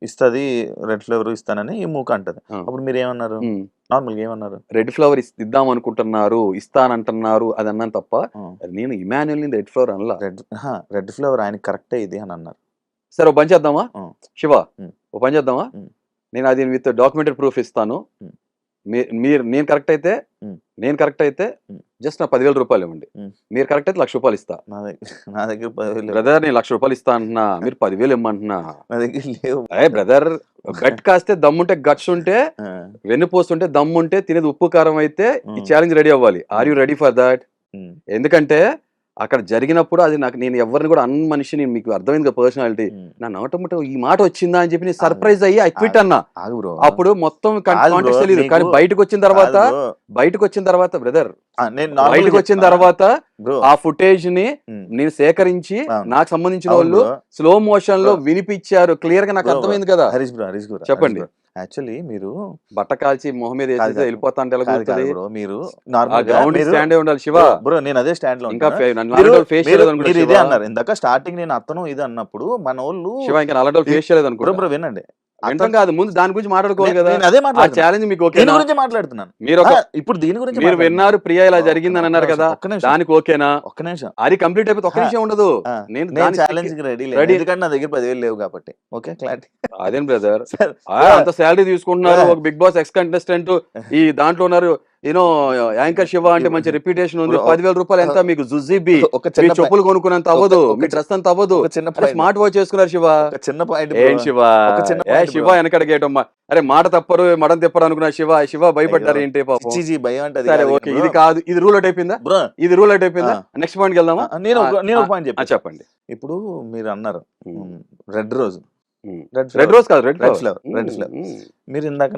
ఇస్తుంది red flavour ఇస్తానని ఈ మూక అంటది. అప్పుడు మీరు ఏమన్నారు? నార్మల్గా ఏమన్నారు? రెడ్ ఫ్లవర్ ఇద్దాం అనుకుంటున్నారు, ఇస్తానంటున్నారు అది అన్నాను తప్ప నేను ఇమాన్యుయల్ రెడ్ ఫ్లవర్ అనలా. రెడ్ ఫ్లేవర్ ఆయన కరెక్టే ఇది అని అన్నారు. సరే ఓ పని చేద్దామా శివ, ఓ పని చేద్దామా, నేను అది విత్ డాక్యుమెంటరీ ప్రూఫ్ ఇస్తాను. నేను కరెక్ట్ అయితే జస్ట్ నా 10,000 రూపాయలు ఇవ్వండి. మీరు కరెక్ట్ అయితే 1,00,000 రూపాయలు ఇస్తా. నా దగ్గర 10,000 బ్రదర్, నేను 1,00,000 రూపాయలు ఇస్తా అంటున్నా, మీరు 10,000 ఇమ్మంటున్నా. నా దగ్గర లేవు. అయ్యే బ్రదర్, బెట్ కాస్తే దమ్ముంటే, గట్స్ ఉంటే, వెన్నుపోస్తుంటే, దమ్ముంటే, తినేది ఉప్పు కారం అయితే ఈ ఛాలెంజ్ రెడీ అవ్వాలి. Are you ready for that? ఎందుకంటే అక్కడ జరిగినప్పుడు అది నాకు, నేను ఎవరిని కూడా అన్న మనిషిని, మీకు అర్థమైంది పర్సనాలిటీ, నా నోటముట ఈ మాట వచ్చిందా అని చెప్పి నేను సర్ప్రైజ్ అయ్యి ఐ క్విట్ అన్నా. అప్పుడు మొత్తం కాంటెక్స్ట్ తెలియదు, కానీ బయటకు వచ్చిన తర్వాత బ్రదర్, బయటకు వచ్చిన తర్వాత ఆ ఫుటేజ్ ని నేను సేకరించి నాకు సంబంధించిన వాళ్ళు స్లో మోషన్ లో వినిపించారు. క్లియర్ గా నాకు అర్థమైంది కదా. చెప్పండి. యాక్చువల్లీ మీరు బట్ట కాల్చి మొహం మీద వెళ్ళిపోతా అంటే మీరు స్టాండ్ ఉండాలి శివ. బ్రో నేను అదే స్టాండ్ లో ఇంకా ఇదే అన్నారు ఇందాక స్టార్టింగ్. నేను అతను ఇది అన్నప్పుడు మన వాళ్ళు శివ ఇంకా 40 ఫేస్ చేయలేదు అనుకో. బ్రో వినండి, అర్థం కాదు, ముందు దాని గురించి మాట్లాడుకోవాలి కదా. అదే ఛాలెంజ్ మీకు దీని గురించి మాట్లాడుతున్నాను. మీరు ఇప్పుడు దీని గురించి మీరు విన్నారు, ప్రియా ఇలా జరిగిందని అన్నారు కదా, దానికి ఓకేనా? ఒక్క నిమిషం, అది కంప్లీట్ అయిపోతే ఒక్క నిమిషం ఉండదు. నేను ఛాలెంజ్ రెడీ, ఎందుకంటే నా దగ్గర 10,000 లేవు కాబట్టి. Okay, clarity. అదేం బ్రదర్, అంత శాలరీ తీసుకుంటున్నారు, ఒక బిగ్ బాస్ ఎక్స్ కంటెస్టెంట్ ఈ దాంట్లో ఉన్నారు, యూనో యాంకర్ శివ అంటే మంచి రెప్యుటేషన్ ఉంది. 10,000 రూపాయలు ఎంత మీకు? జుజీబీ చెప్పులు కొనుక్కున్నంత అవ్వదు, మీ డ్రెస్ అంత అవ్వదు. స్మార్ట్ వాచ్ చేసుకున్నారు శివ. చిన్న పాయింట్ ఏం శివ, శివ వెనకడిగేటమ్మా. అరే మాట తప్పరు మడం తెప్పరు అనుకున్నా శివ భయపడ్డారు ఏంటి పాపం. భయం అంటే సరే ఓకే, ఇది కాదు, ఇది రూల్ అవుట్ అయిపోయిందా? ఇది రూల్ అవుట్ అయిపోయిందా? నెక్స్ట్ పాయింట్ వెళ్దామా? నేను పాయింట్ చెప్పండి. ఇప్పుడు మీరు అన్నారు రెడ్ రోజ్ కాదు, రెడ్ ఫ్లేవర్. మీరు ఇందాక